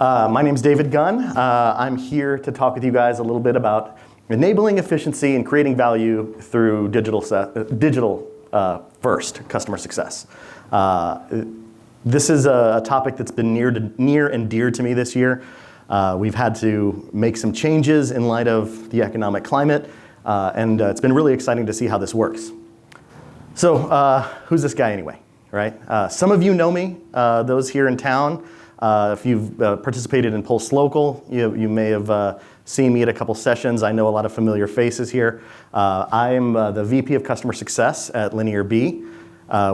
My name's David Gunn. I'm here to talk with you guys a little bit about enabling efficiency and creating value through digital first customer success. This is a topic that's been near and dear to me this year. We've had to make some changes in light of the economic climate, and it's been really exciting to see how this works. So who's this guy anyway, right? Some of you know me, those here in town. If you've participated in Pulse Local, you may have seen me at a couple sessions. I know a lot of familiar faces here. I'm the VP of Customer Success at Linear B.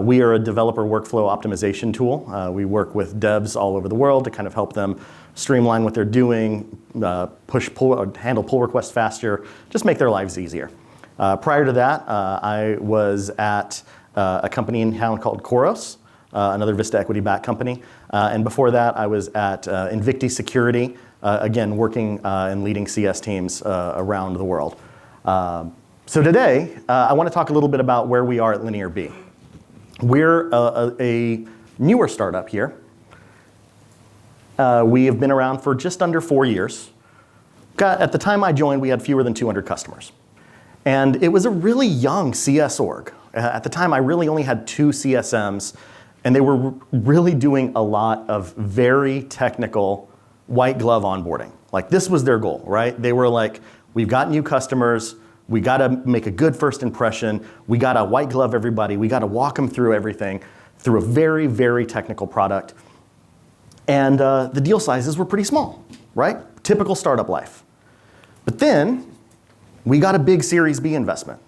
We are a developer workflow optimization tool. We work with devs all over the world to kind of help them streamline what they're doing, handle pull requests faster, just make their lives easier. Prior to that, I was at a company in town called Khoros, another Vista equity-backed company. And before that, I was at Invicti Security, again, working and leading CS teams around the world. So today, I want to talk a little bit about where we are at Linear B. We're a newer startup here. We have been around for just under 4 years. At the time I joined, we had fewer than 200 customers. And it was a really young CS org. At the time, I really only had 2 CSMs, and they were really doing a lot of very technical white glove onboarding. Like, this was their goal, right? They were like, we've got new customers, we gotta make a good first impression, we gotta white glove everybody, we gotta walk them through everything, through a very, very technical product. And the deal sizes were pretty small, right? Typical startup life. But then, we got a big Series B investment.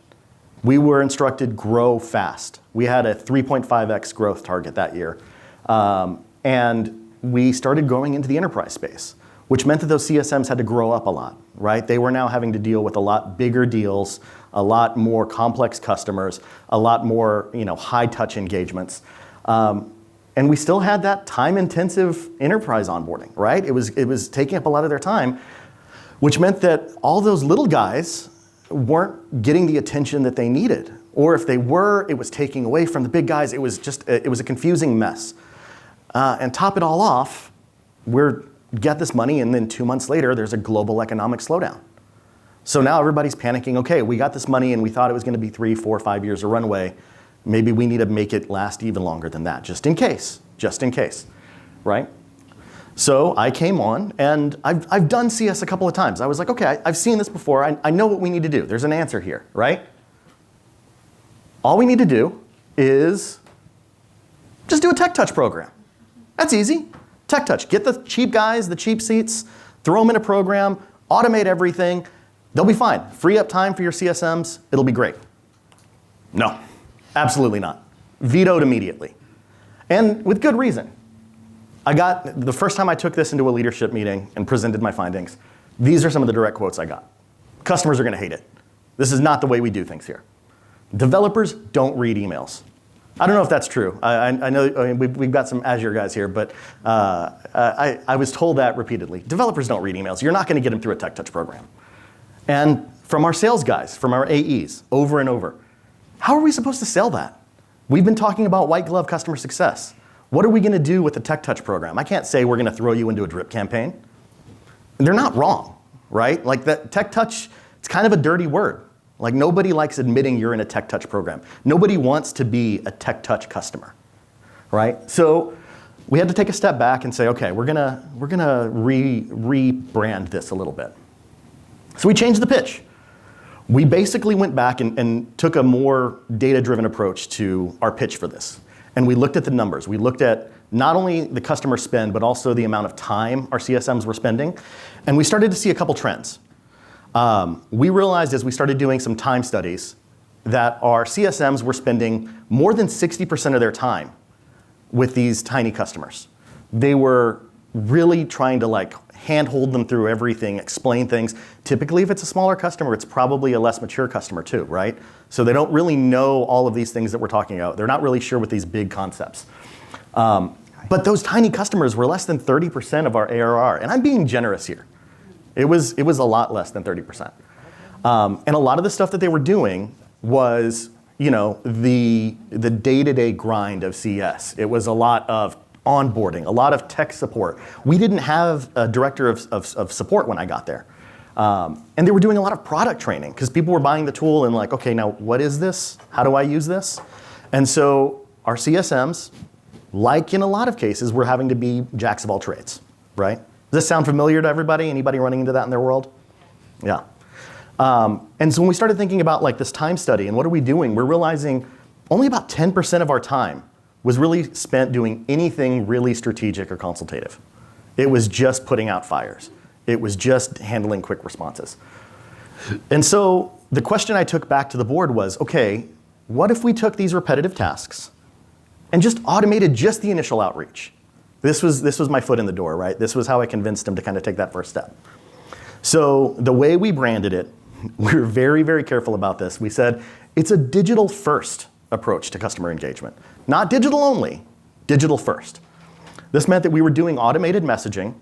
We were instructed grow fast. We had a 3.5x growth target that year. And we started going into the enterprise space, which meant that those CSMs had to grow up a lot, right? They were now having to deal with a lot bigger deals, a lot more complex customers, a lot more high-touch engagements. And we still had that time-intensive enterprise onboarding, right? It was taking up a lot of their time, which meant that all those little guys weren't getting the attention that they needed. Or if they were, it was taking away from the big guys. It was a confusing mess. And top it all off, get this money, and then 2 months later, there's a global economic slowdown. So now everybody's panicking, okay, we got this money and we thought it was gonna be 3, 4, 5 years of runway. Maybe we need to make it last even longer than that, just in case, right? So I came on, and I've done CS a couple of times. I was like, okay, I've seen this before. I know what we need to do. There's an answer here, right? All we need to do is just do a tech touch program. That's easy. Tech touch. Get the cheap guys, the cheap seats, throw them in a program, automate everything. They'll be fine. Free up time for your CSMs. It'll be great. No, absolutely not. Vetoed immediately. And with good reason. The first time I took this into a leadership meeting and presented my findings, these are some of the direct quotes I got. Customers are gonna hate it. This is not the way we do things here. Developers don't read emails. I don't know if that's true. I know we've got some Azure guys here, but I was told that repeatedly. Developers don't read emails. You're not gonna get them through a tech touch program. And from our sales guys, from our AEs, over and over, how are we supposed to sell that? We've been talking about white glove customer success. What are we gonna do with the Tech Touch program? I can't say we're gonna throw you into a drip campaign. And they're not wrong, right? Like, that Tech Touch, it's kind of a dirty word. Like, nobody likes admitting you're in a Tech Touch program. Nobody wants to be a Tech Touch customer, right? So we had to take a step back and say, okay, we're gonna rebrand this a little bit. So we changed the pitch. We basically went back and took a more data-driven approach to our pitch for this. And we looked at the numbers. We looked at not only the customer spend, but also the amount of time our CSMs were spending. And we started to see a couple trends. We realized as we started doing some time studies that our CSMs were spending more than 60% of their time with these tiny customers. They were really trying to handhold them through everything, explain things. Typically, if it's a smaller customer, it's probably a less mature customer too, right? So they don't really know all of these things that we're talking about. They're not really sure with these big concepts. But those tiny customers were less than 30% of our ARR. And I'm being generous here. It was a lot less than 30%. And a lot of the stuff that they were doing was the day-to-day grind of CS. It was a lot of onboarding, a lot of tech support. We didn't have a director of support when I got there. And they were doing a lot of product training because people were buying the tool and like, okay, now what is this? How do I use this? And so our CSMs, like in a lot of cases, were having to be jacks of all trades, right? Does this sound familiar to everybody? Anybody running into that in their world? Yeah. And so when we started thinking about like this time study and what are we doing, we're realizing only about 10% of our time was really spent doing anything really strategic or consultative. It was just putting out fires. It was just handling quick responses. And so the question I took back to the board was, okay, what if we took these repetitive tasks and just automated just the initial outreach? This was my foot in the door, right? This was how I convinced them to kind of take that first step. So the way we branded it, we were very, very careful about this. We said, it's a digital first approach to customer engagement. Not digital only, digital first. This meant that we were doing automated messaging.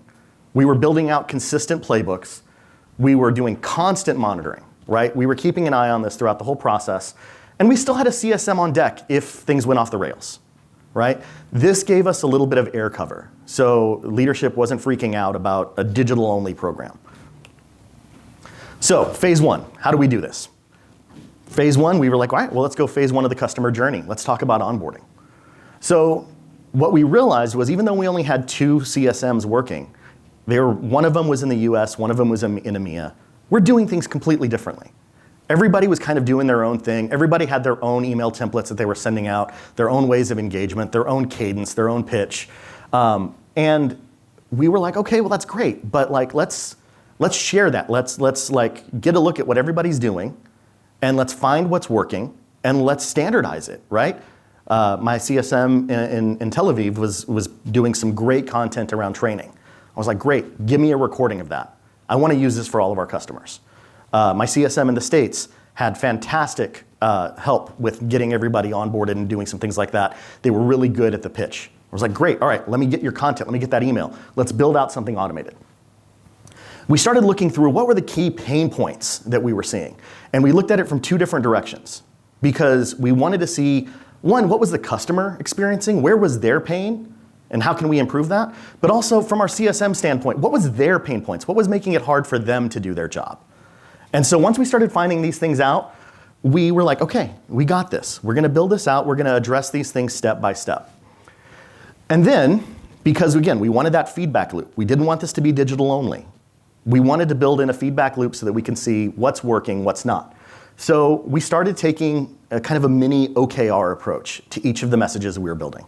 We were building out consistent playbooks. We were doing constant monitoring, right? We were keeping an eye on this throughout the whole process. And we still had a CSM on deck if things went off the rails, right? This gave us a little bit of air cover. So leadership wasn't freaking out about a digital only program. So phase one, how do we do this? Phase one, we were like, all right, well, let's go phase one of the customer journey. Let's talk about onboarding. So what we realized was even though we only had 2 CSMs working, one of them was in the US, one of them was in EMEA, we're doing things completely differently. Everybody was kind of doing their own thing. Everybody had their own email templates that they were sending out, their own ways of engagement, their own cadence, their own pitch. And we were like, okay, well, that's great, but like, let's share that. Let's like get a look at what everybody's doing, and let's find what's working, and let's standardize it, right? My CSM in Tel Aviv was doing some great content around training. I was like, great, give me a recording of that. I want to use this for all of our customers. My CSM in the States had fantastic help with getting everybody onboarded and doing some things like that. They were really good at the pitch. I was like, great, all right, let me get your content, let me get that email. Let's build out something automated. We started looking through what were the key pain points that we were seeing. And we looked at it from 2 different directions because we wanted to see, one, what was the customer experiencing? Where was their pain? And how can we improve that? But also from our CSM standpoint, what was their pain points? What was making it hard for them to do their job? And so once we started finding these things out, we were like, okay, we got this. We're gonna build this out. We're gonna address these things step by step. And then, because again, we wanted that feedback loop. We didn't want this to be digital only. We wanted to build in a feedback loop so that we can see what's working, what's not. So we started taking a kind of a mini OKR approach to each of the messages we were building.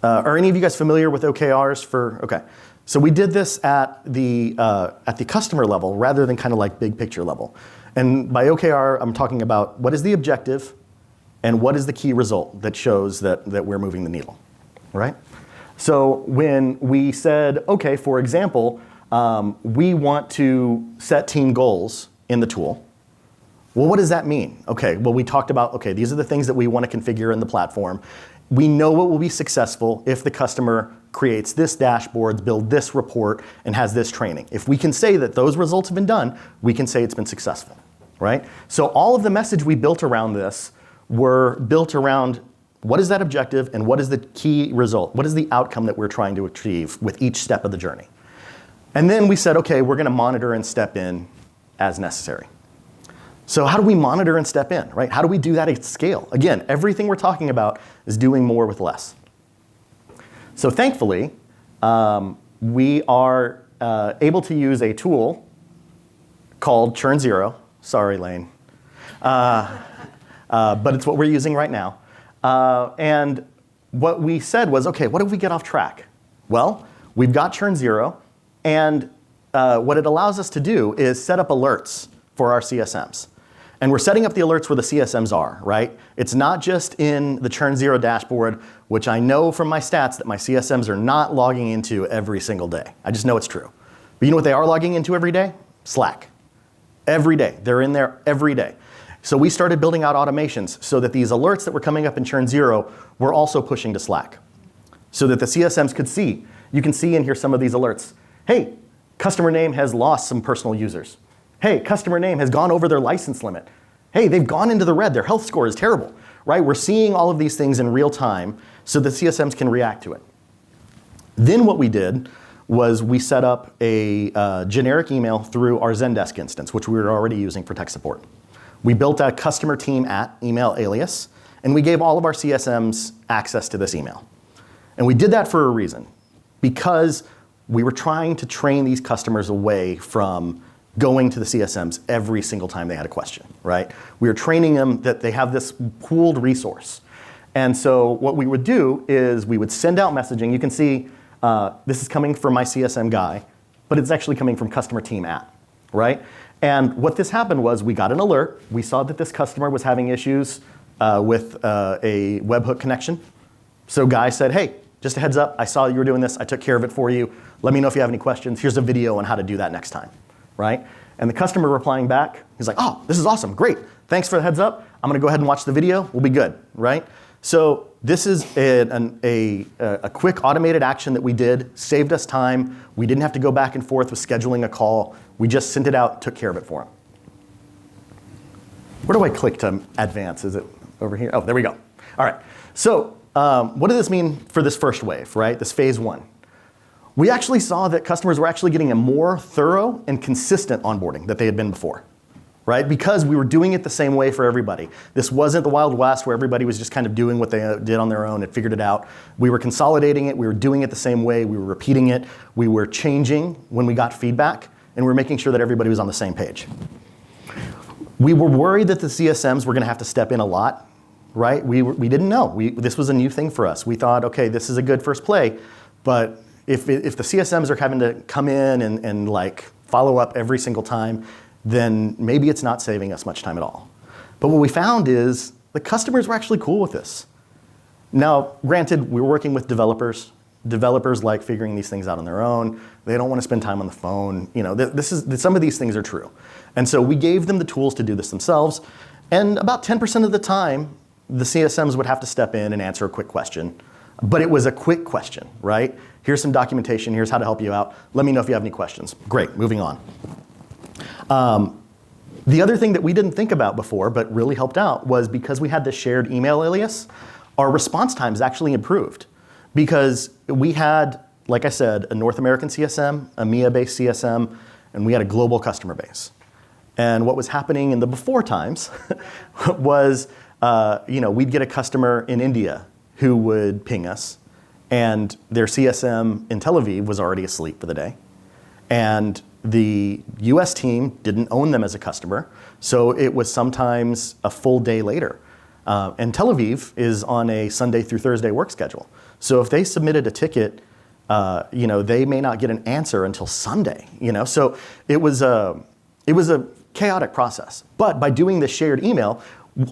Are any of you guys familiar with OKRs okay. So we did this at the customer level rather than kind of like big picture level. And by OKR, I'm talking about what is the objective and what is the key result that shows that we're moving the needle, right? So when we said, okay, for example, we want to set team goals in the tool. Well, what does that mean? Okay, well, we talked about, okay, these are the things that we want to configure in the platform. We know what will be successful if the customer creates this dashboard, build this report, and has this training. If we can say that those results have been done, we can say it's been successful, right? So all of the message we built around this were built around what is that objective and what is the key result? What is the outcome that we're trying to achieve with each step of the journey? And then we said, okay, we're gonna monitor and step in as necessary. So how do we monitor and step in, right? How do we do that at scale? Again, everything we're talking about is doing more with less. So thankfully, we are able to use a tool called Churn Zero. Sorry, Lane. But it's what we're using right now. And what we said was, okay, what if we get off track? Well, we've got Churn Zero, and what it allows us to do is set up alerts for our CSMs. And we're setting up the alerts where the CSMs are, right? It's not just in the Churn Zero dashboard, which I know from my stats that my CSMs are not logging into every single day. I just know it's true. But you know what they are logging into every day? Slack. Every day. They're in there every day. So we started building out automations so that these alerts that were coming up in Churn Zero were also pushing to Slack. So that the CSMs could see. You can see in here some of these alerts. Hey, customer name has lost some personal users. Hey, customer name has gone over their license limit. Hey, they've gone into the red. Their health score is terrible, right? We're seeing all of these things in real time so the CSMs can react to it. Then what we did was we set up a generic email through our Zendesk instance, which we were already using for tech support. We built a customer team at email alias, and we gave all of our CSMs access to this email. And we did that for a reason, because we were trying to train these customers away from going to the CSMs every single time they had a question, right? We were training them that they have this pooled resource. And so what we would do is we would send out messaging. You can see this is coming from my CSM guy, but it's actually coming from customer team at, right? And what this happened was we got an alert. We saw that this customer was having issues with a webhook connection. So guy said, hey, just a heads up, I saw you were doing this. I took care of it for you. Let me know if you have any questions. Here's a video on how to do that next time, right? And the customer replying back, he's like, oh, this is awesome, great. Thanks for the heads up. I'm gonna go ahead and watch the video. We'll be good, right? So this is a quick automated action that we did, saved us time. We didn't have to go back and forth with scheduling a call. We just sent it out, took care of it for him. Where do I click to advance? Is it over here? Oh, there we go. All right, so what does this mean for this first wave, right? This phase one. We actually saw that customers were actually getting a more thorough and consistent onboarding that they had been before, right? Because we were doing it the same way for everybody. This wasn't the Wild West where everybody was just kind of doing what they did on their own and figured it out. We were consolidating it, we were doing it the same way, we were repeating it, we were changing when we got feedback, and we were making sure that everybody was on the same page. We were worried that the CSMs were gonna have to step in a lot, right? We didn't know. This was a new thing for us. We thought, okay, this is a good first play, but if the CSMs are having to come in and like follow up every single time, then maybe it's not saving us much time at all. But what we found is the customers were actually cool with this. Now, granted, we were working with developers. Developers like figuring these things out on their own. They don't want to spend time on the phone. You know, some of these things are true. And so we gave them the tools to do this themselves. And about 10% of the time, the CSMs would have to step in and answer a quick question. But it was a quick question, right? Here's some documentation, here's how to help you out. Let me know if you have any questions. Great, moving on. The other thing that we didn't think about before, but really helped out, was because we had this shared email alias, our response times actually improved. Because we had, like I said, a North American CSM, a EMEA-based CSM, and we had a global customer base. And what was happening in the before times was, we'd get a customer in India who would ping us, and their CSM in Tel Aviv was already asleep for the day. And the US team didn't own them as a customer, so it was sometimes a full day later. And Tel Aviv is on a Sunday through Thursday work schedule. So if they submitted a ticket, they may not get an answer until Sunday. So it was a chaotic process. But by doing the shared email,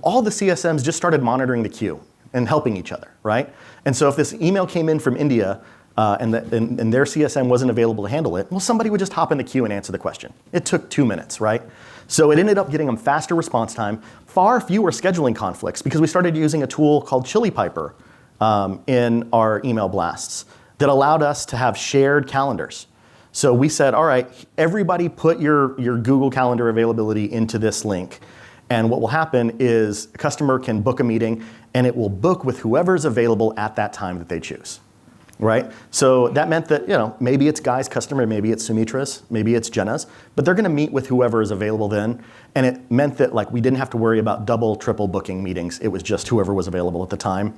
all the CSMs just started monitoring the queue and helping each other, right? And so if this email came in from India and their CSM wasn't available to handle it, well, somebody would just hop in the queue and answer the question. It took 2 minutes, right? So it ended up getting them faster response time, far fewer scheduling conflicts, because we started using a tool called Chili Piper in our email blasts that allowed us to have shared calendars. So we said, all right, everybody put your Google Calendar availability into this link. And what will happen is a customer can book a meeting, and it will book with whoever's available at that time that they choose, right? So that meant that, maybe it's Guy's customer, maybe it's Sumitra's, maybe it's Jenna's, but they're gonna meet with whoever is available then. And it meant that we didn't have to worry about double, triple booking meetings. It was just whoever was available at the time.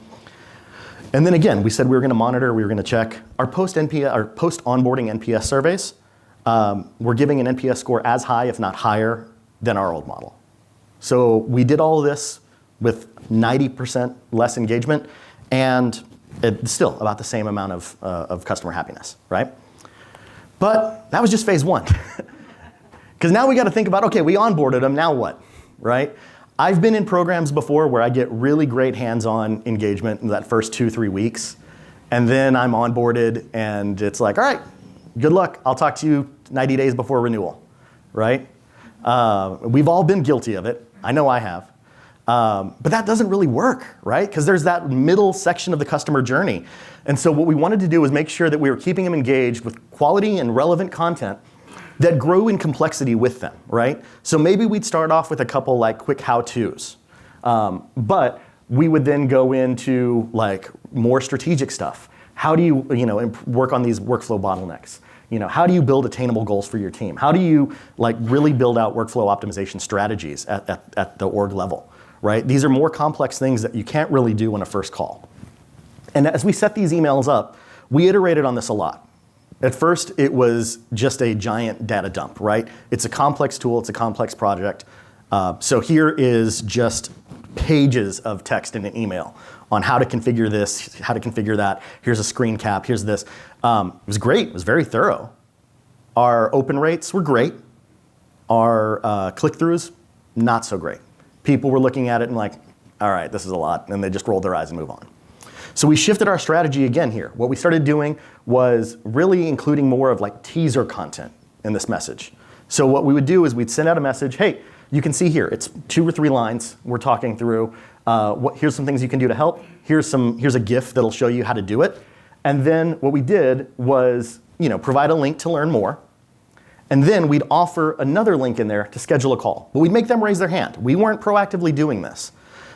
And then again, we said we were gonna monitor, we were gonna check. Our post-onboarding NPS surveys, we're giving an NPS score as high, if not higher, than our old model. So we did all of this with 90% less engagement, and it's still about the same amount of customer happiness, right? But that was just phase one. Because now we got to think about, okay, we onboarded them, now what, right? I've been in programs before where I get really great hands-on engagement in that first 2-3 weeks, and then I'm onboarded, and it's like, all right, good luck. I'll talk to you 90 days before renewal, right? We've all been guilty of it. I know I have. But that doesn't really work, right? Because there's that middle section of the customer journey. And so what we wanted to do was make sure that we were keeping them engaged with quality and relevant content that grew in complexity with them, right? So maybe we'd start off with a couple quick how-tos. But we would then go into more strategic stuff. How do you, work on these workflow bottlenecks? How do you build attainable goals for your team? How do you really build out workflow optimization strategies at the org level, right? These are more complex things that you can't really do on a first call. And as we set these emails up, we iterated on this a lot. At first, it was just a giant data dump, right? It's a complex tool, it's a complex project. So here is just pages of text in an email on how to configure this, how to configure that. Here's a screen cap, here's this. It was great, it was very thorough. Our open rates were great. Our click-throughs, not so great. People were looking at it and like, all right, this is a lot, and they just rolled their eyes and move on. So we shifted our strategy again here. What we started doing was really including more of teaser content in this message. So what we would do is we'd send out a message, hey, you can see here, it's 2 or 3 lines we're talking through. Here's some things you can do to help. Here's a GIF that'll show you how to do it. And then what we did was provide a link to learn more. And then we'd offer another link in there to schedule a call. But we'd make them raise their hand. We weren't proactively doing this.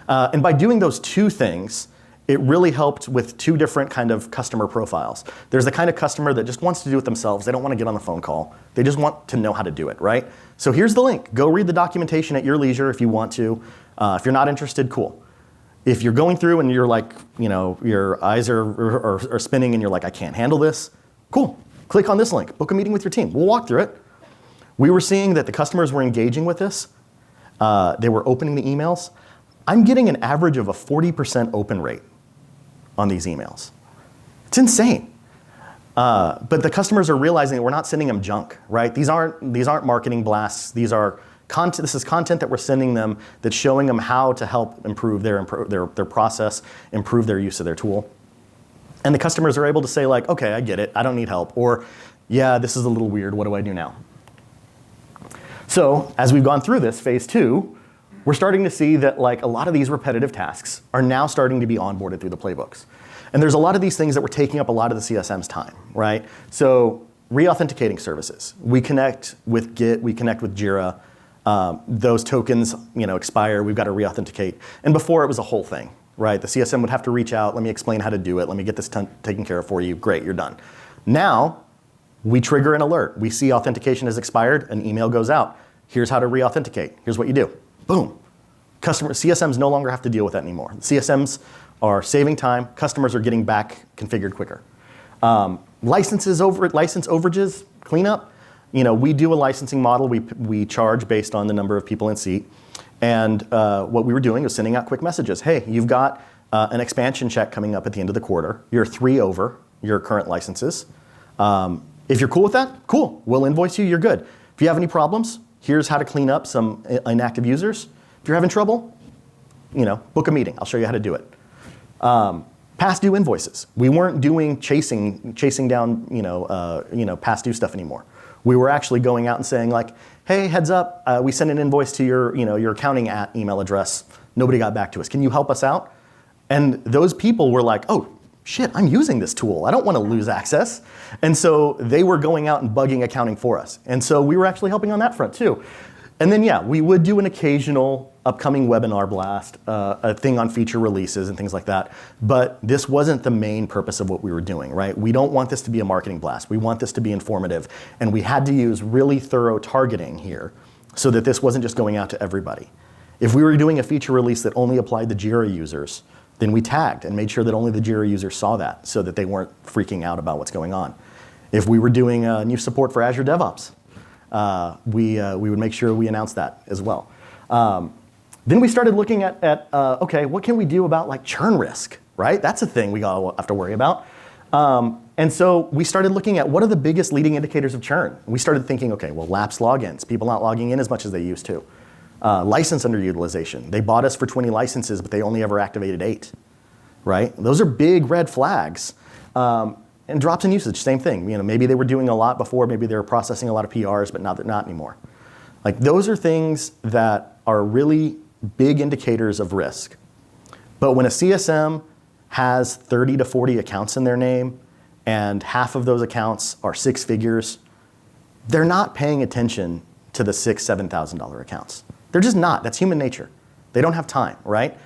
And by doing those 2 things, it really helped with 2 different kind of customer profiles. There's the kind of customer that just wants to do it themselves. They don't want to get on the phone call. They just want to know how to do it, right? So here's the link. Go read the documentation at your leisure if you want to. If you're not interested, cool. If you're going through and you're your eyes are spinning and you're like, I can't handle this, cool. Click on this link. Book a meeting with your team. We'll walk through it. We were seeing that the customers were engaging with this. They were opening the emails. I'm getting an average of a 40% open rate on these emails. It's insane. But the customers are realizing that we're not sending them junk, right? These aren't marketing blasts. These are content. This is content that we're sending them that's showing them how to help improve their process, improve their use of their tool. And the customers are able to say okay, I get it. I don't need help. Or, yeah, this is a little weird. What do I do now? So as we've gone through this, phase 2, we're starting to see that a lot of these repetitive tasks are now starting to be onboarded through the playbooks. And there's a lot of these things that were taking up a lot of the CSM's time, right? So re-authenticating services. We connect with Git, we connect with Jira. Those tokens expire, we've got to re-authenticate. And before it was a whole thing, right? The CSM would have to reach out, let me explain how to do it, let me get this taken care of for you, great, you're done. Now, we trigger an alert. We see authentication has expired, an email goes out. Here's how to re-authenticate, here's what you do. Boom. CSMs no longer have to deal with that anymore. CSMs are saving time. Customers are getting back configured quicker. License overages, cleanup. We do a licensing model. We charge based on the number of people in seat. And what we were doing was sending out quick messages. Hey, you've got an expansion check coming up at the end of the quarter. You're 3 over your current licenses. If you're cool with that, cool. We'll invoice you. You're good. If you have any problems, here's how to clean up some inactive users. If you're having trouble, book a meeting. I'll show you how to do it. Past due invoices. We weren't doing chasing down past due stuff anymore. We were actually going out and saying hey, heads up, we sent an invoice to your accounting email address. Nobody got back to us. Can you help us out? And those people were like, oh, shit, I'm using this tool. I don't want to lose access. And so they were going out and bugging accounting for us. And so we were actually helping on that front too. And then, yeah, we would do an occasional upcoming webinar blast, a thing on feature releases and things like that. But this wasn't the main purpose of what we were doing, right? We don't want this to be a marketing blast. We want this to be informative. And we had to use really thorough targeting here so that this wasn't just going out to everybody. If we were doing a feature release that only applied to Jira users, then we tagged and made sure that only the Jira users saw that so that they weren't freaking out about what's going on. If we were doing new support for Azure DevOps, we would make sure we announced that as well. Then we started looking at okay, what can we do about churn risk, right? That's a thing we have to worry about. And so we started looking at what are the biggest leading indicators of churn. We started thinking, okay, well, lapsed logins, people not logging in as much as they used to. License underutilization. They bought us for 20 licenses, but they only ever activated 8, right? Those are big red flags. And drops in usage, same thing. Maybe they were doing a lot before, maybe they were processing a lot of PRs, but not anymore. Those are things that are really big indicators of risk. But when a CSM has 30 to 40 accounts in their name, and half of those accounts are 6 figures, they're not paying attention to the $6,000, $7,000 accounts. They're just not. That's human nature. They don't have time, right?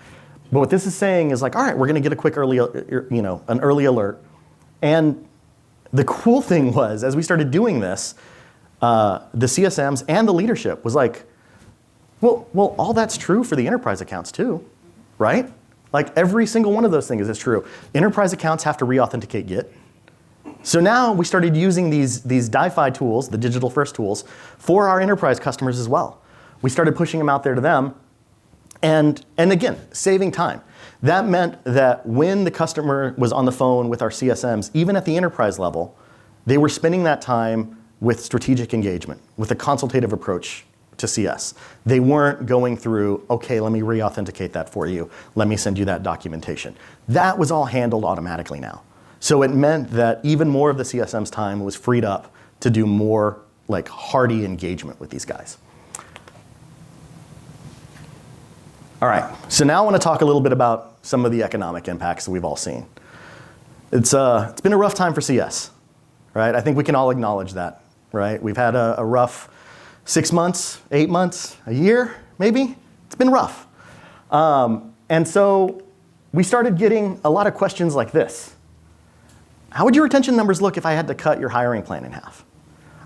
But what this is saying is all right, we're going to get a quick early alert. And the cool thing was, as we started doing this, the CSMs and the leadership was like, well, all that's true for the enterprise accounts too, right? Like every single one of those things is true. Enterprise accounts have to re-authenticate Git. So now we started using these DiFi tools, the digital first tools, for our enterprise customers as well. We started pushing them out there to them. And again, saving time. That meant that when the customer was on the phone with our CSMs, even at the enterprise level, they were spending that time with strategic engagement, with a consultative approach to CS. They weren't going through, okay, let me re-authenticate that for you. Let me send you that documentation. That was all handled automatically now. So it meant that even more of the CSM's time was freed up to do more like hearty engagement with these guys. All right, so now I want to talk a little bit about some of the economic impacts that we've all seen. It's been a rough time for CS, right? I think we can all acknowledge that, right? We've had a rough 6 months, 8 months, a year, maybe. It's been rough. And so we started getting a lot of questions like this. How would your retention numbers look if I had to cut your hiring plan in half?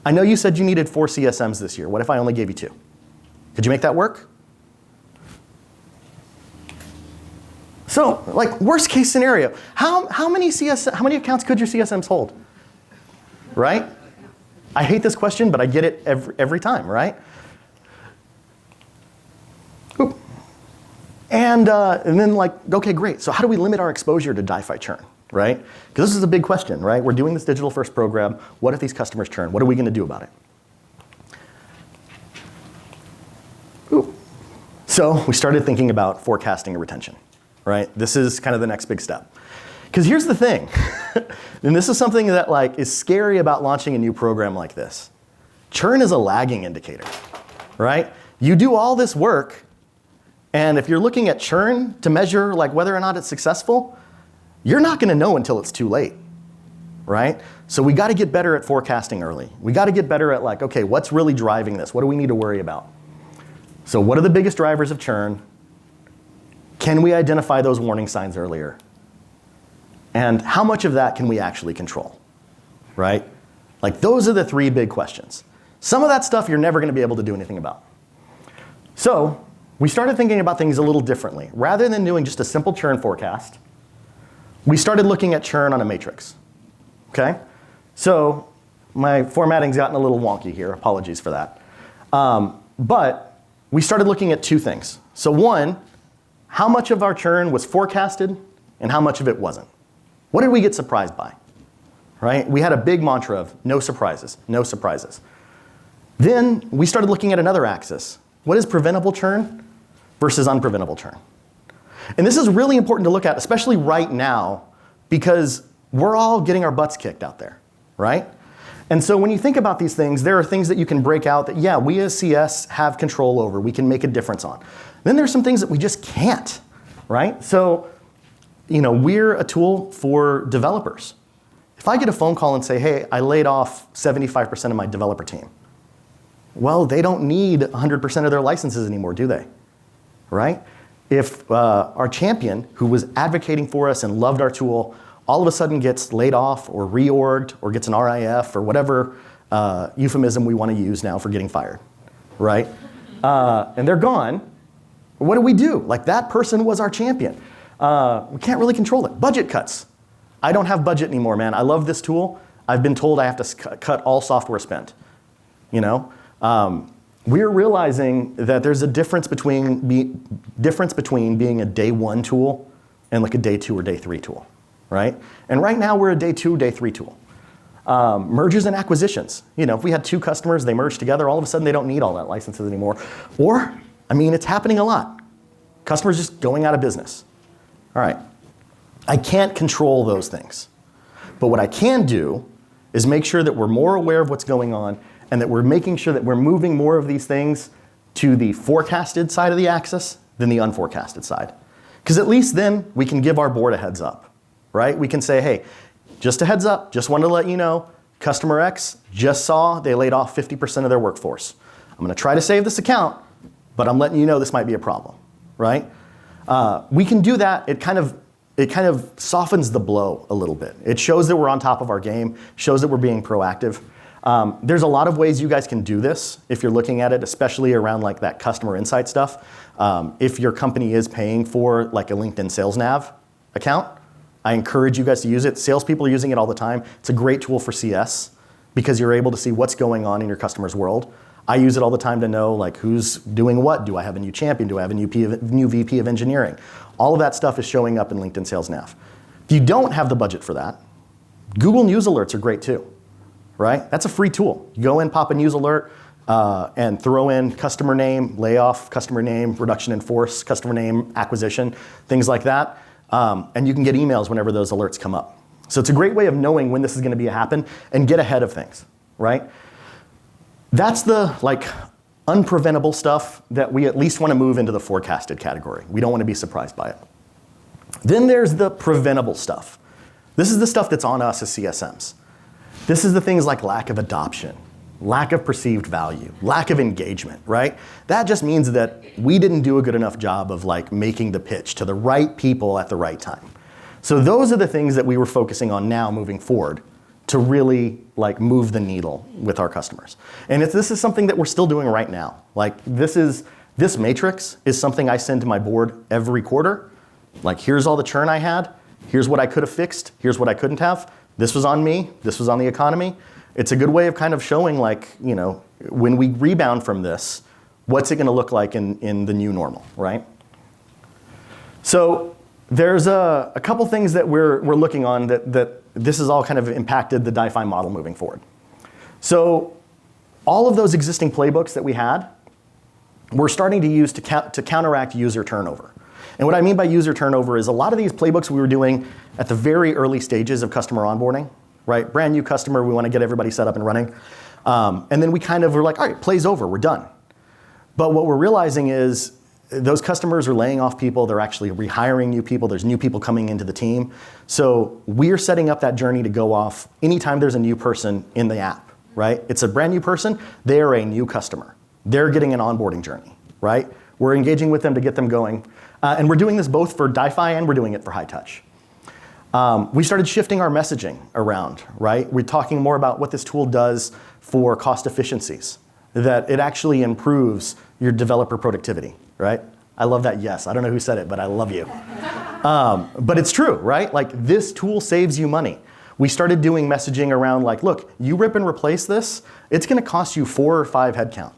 I know you said you needed 4 CSMs this year. What if I only gave you 2? Could you make that work? So, like, worst case scenario, how many accounts could your CSMs hold? Right? I hate this question, but I get it every time, right? Oop. And then like, okay, great. So how do we limit our exposure to DiFi churn, right? Because this is a big question, right? We're doing this digital first program. What if these customers churn? What are we going to do about it? Oop. So we started thinking about forecasting and retention, right? This is kind of the next big step. Because here's the thing, and this is something that like is scary about launching a new program like this. Churn is a lagging indicator, right? You do all this work, and if you're looking at churn to measure like whether or not it's successful, you're not going to know until it's too late, right? So we got to get better at forecasting early. We got to get better at like, okay, what's really driving this? What do we need to worry about? So what are the biggest drivers of churn? Can we identify those warning signs earlier? And how much of that can we actually control, right? Like those are the 3 big questions. Some of that stuff you're never going to be able to do anything about. So we started thinking about things a little differently. Rather than doing just a simple churn forecast, we started looking at churn on a matrix, okay? So my formatting's gotten a little wonky here. Apologies for that. But we started looking at 2 things. So one, how much of our churn was forecasted and how much of it wasn't? What did we get surprised by, right? We had a big mantra of no surprises, no surprises. Then we started looking at another axis. What is preventable churn versus unpreventable churn? And this is really important to look at, especially right now, because we're all getting our butts kicked out there, right? And so when you think about these things, there are things that you can break out that, yeah, we as CS have control over, we can make a difference on. Then there's some things that we just can't, right? So, you know, we're a tool for developers. If I get a phone call and say, hey, I laid off 75% of my developer team, well, they don't need 100% of their licenses anymore, do they? Right? If our champion, who was advocating for us and loved our tool, all of a sudden gets laid off or reorged or gets an RIF or whatever euphemism we want to use now for getting fired, right? And they're gone, what do? Like that person was our champion. We can't really control it. Budget cuts. I don't have budget anymore, man. I love this tool. I've been told I have to cut all software spent. You know, we're realizing that there's a difference between being a day 1 tool and like a day 2 or day 3 tool, right? And right now we're a day 2, day 3 tool. Mergers and acquisitions. You know, if we had 2 customers, they merge together, all of a sudden they don't need all that licenses anymore. Or, I mean, it's happening a lot. Customers just going out of business. All right, I can't control those things. But what I can do is make sure that we're more aware of what's going on and that we're making sure that we're moving more of these things to the forecasted side of the axis than the unforecasted side. Because at least then we can give our board a heads up, right? We can say, hey, just a heads up, just wanted to let you know, customer X just saw they laid off 50% of their workforce. I'm going to try to save this account, but I'm letting you know this might be a problem, right? We can do that. It kind of it kind of softens the blow a little bit. It shows that we're on top of our game, shows that we're being proactive. There's a lot of ways you guys can do this if you're looking at it, especially around like that customer insight stuff. If your company is paying for like a LinkedIn Sales Nav account, I encourage you guys to use it. Salespeople are using it all the time. It's a great tool for CS because you're able to see what's going on in your customer's world. I use it all the time to know like who's doing what. Do I have a new champion? Do I have a new VP of engineering? All of that stuff is showing up in LinkedIn Sales Nav. If you don't have the budget for that, Google News Alerts are great too, right? That's a free tool. You go in, pop a news alert, and throw in customer name, layoff, customer name, reduction in force, customer name, acquisition, things like that. And you can get emails whenever those alerts come up. So it's a great way of knowing when this is going to happen and get ahead of things, right? That's the like unpreventable stuff that we at least want to move into the forecasted category. We don't want to be surprised by it. Then there's the preventable stuff. This is the stuff that's on us as CSMs. This is the things like lack of adoption, lack of perceived value, lack of engagement, right? That just means that we didn't do a good enough job of like making the pitch to the right people at the right time. So those are the things that we were focusing on now moving forward to really like move the needle with our customers. And this is something that we're still doing right now. Like this matrix is something I send to my board every quarter. Like here's all the churn I had, here's what I could have fixed, here's what I couldn't have. This was on me, this was on the economy. It's a good way of kind of showing like, you know, when we rebound from this, what's it gonna look like in the new normal, right? So there's a couple things that we're looking on that this has all kind of impacted the DiFi model moving forward. So all of those existing playbooks that we had, we're starting to use to counteract user turnover. And what I mean by user turnover is a lot of these playbooks we were doing at the very early stages of customer onboarding, right? Brand new customer, we want to get everybody set up and running. And then we kind of were like, all right, play's over, we're done. But what we're realizing is those customers are laying off people, they're actually rehiring new people, there's new people coming into the team. So we're setting up that journey to go off anytime there's a new person in the app, right? It's a brand new person, they're a new customer. They're getting an onboarding journey, right? We're engaging with them to get them going. And we're doing this both for DiFi and we're doing it for high touch. We started shifting our messaging around, right? We're talking more about what this tool does for cost efficiencies, that it actually improves your developer productivity, right? I love that yes. I don't know who said it, but I love you. But it's true, right? Like this tool saves you money. We started doing messaging around like, look, you rip and replace this, it's gonna cost you 4 or 5 headcount.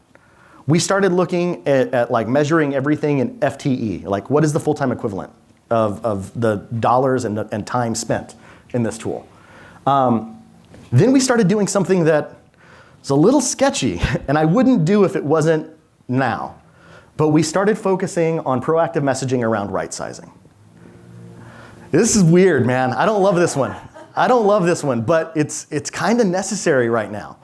We started looking at like measuring everything in FTE, like what is the full-time equivalent of the dollars and time spent in this tool. Then we started doing something that is a little sketchy, and I wouldn't do if it wasn't now. But we started focusing on proactive messaging around right sizing. This is weird, man. I don't love this one. I don't love this one, but it's kind of necessary right now.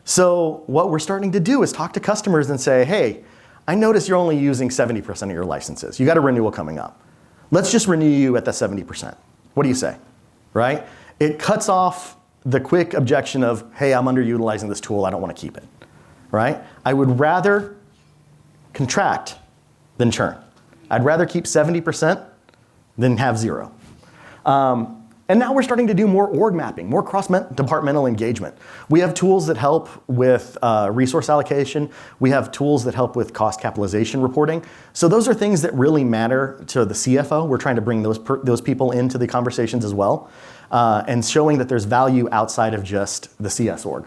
So what we're starting to do is talk to customers and say, hey, I notice you're only using 70% of your licenses. You got a renewal coming up. Let's just renew you at the 70%. What do you say, right? It cuts off the quick objection of, hey, I'm underutilizing this tool, I don't want to keep it, right? I would rather contract than churn. I'd rather keep 70% than have 0. And now we're starting to do more org mapping, more cross-departmental engagement. We have tools that help with resource allocation. We have tools that help with cost capitalization reporting. So those are things that really matter to the CFO. We're trying to bring those people into the conversations as well, and showing that there's value outside of just the CS org.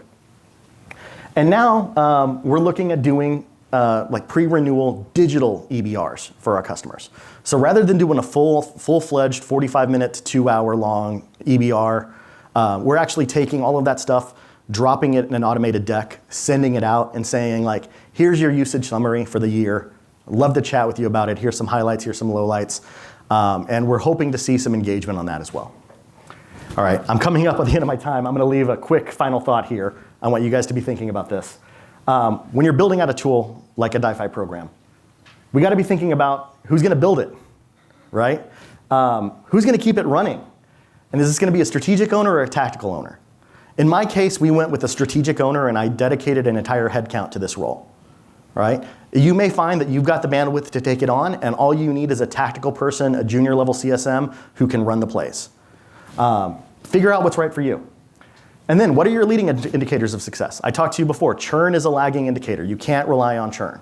And now we're looking at doing like pre-renewal digital EBRs for our customers. So rather than doing a full-fledged 45-minute to 2-hour long EBR, we're actually taking all of that stuff, dropping it in an automated deck, sending it out and saying like, here's your usage summary for the year. Love to chat with you about it. Here's some highlights, here's some lowlights. And we're hoping to see some engagement on that as well. All right, I'm coming up at the end of my time. I'm gonna leave a quick final thought here. I want you guys to be thinking about this. When you're building out a tool like a DiFi program, we got to be thinking about who's going to build it, right? Who's going to keep it running? And is this going to be a strategic owner or a tactical owner? In my case, we went with a strategic owner and I dedicated an entire headcount to this role, right? You may find that you've got the bandwidth to take it on, and all you need is a tactical person, a junior level CSM, who can run the plays. Figure out what's right for you. And then, what are your leading indicators of success? I talked to you before. Churn is a lagging indicator. You can't rely on churn.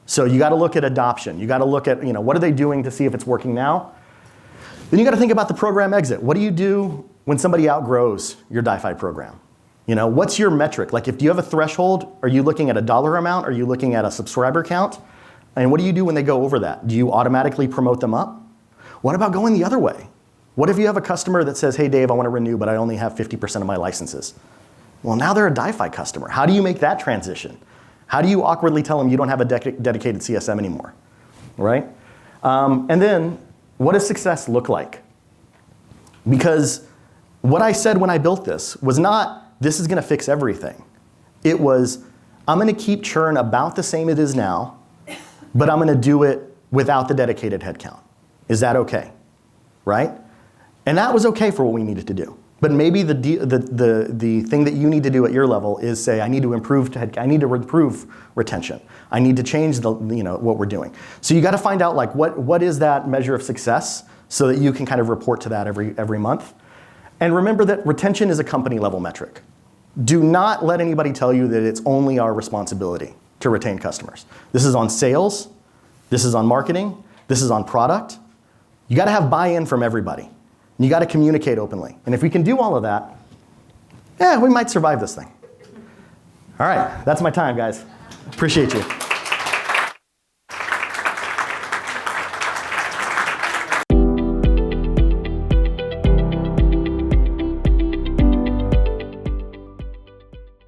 So you got to look at adoption. You got to look at, what are they doing to see if it's working now? Then you got to think about the program exit. What do you do when somebody outgrows your DiFi program? What's your metric? Like, if you have a threshold, are you looking at a dollar amount? Are you looking at a subscriber count? And what do you do when they go over that? Do you automatically promote them up? What about going the other way? What if you have a customer that says, hey, Dave, I want to renew, but I only have 50% of my licenses? Well, now they're a DiFi customer. How do you make that transition? How do you awkwardly tell them you don't have a dedicated CSM anymore, right? And then, what does success look like? Because what I said when I built this was not, this is going to fix everything. It was, I'm going to keep churn about the same it is now, but I'm going to do it without the dedicated headcount. Is that okay, right? And that was okay for what we needed to do. But maybe the thing that you need to do at your level is say, I need to improve retention. I need to change what we're doing. So you got to find out like what is that measure of success so that you can kind of report to that every month. And remember that retention is a company level metric. Do not let anybody tell you that it's only our responsibility to retain customers. This is on sales, this is on marketing, this is on product. You got to have buy-in from everybody. You got to communicate openly. And if we can do all of that, we might survive this thing. All right, that's my time, guys. Appreciate you.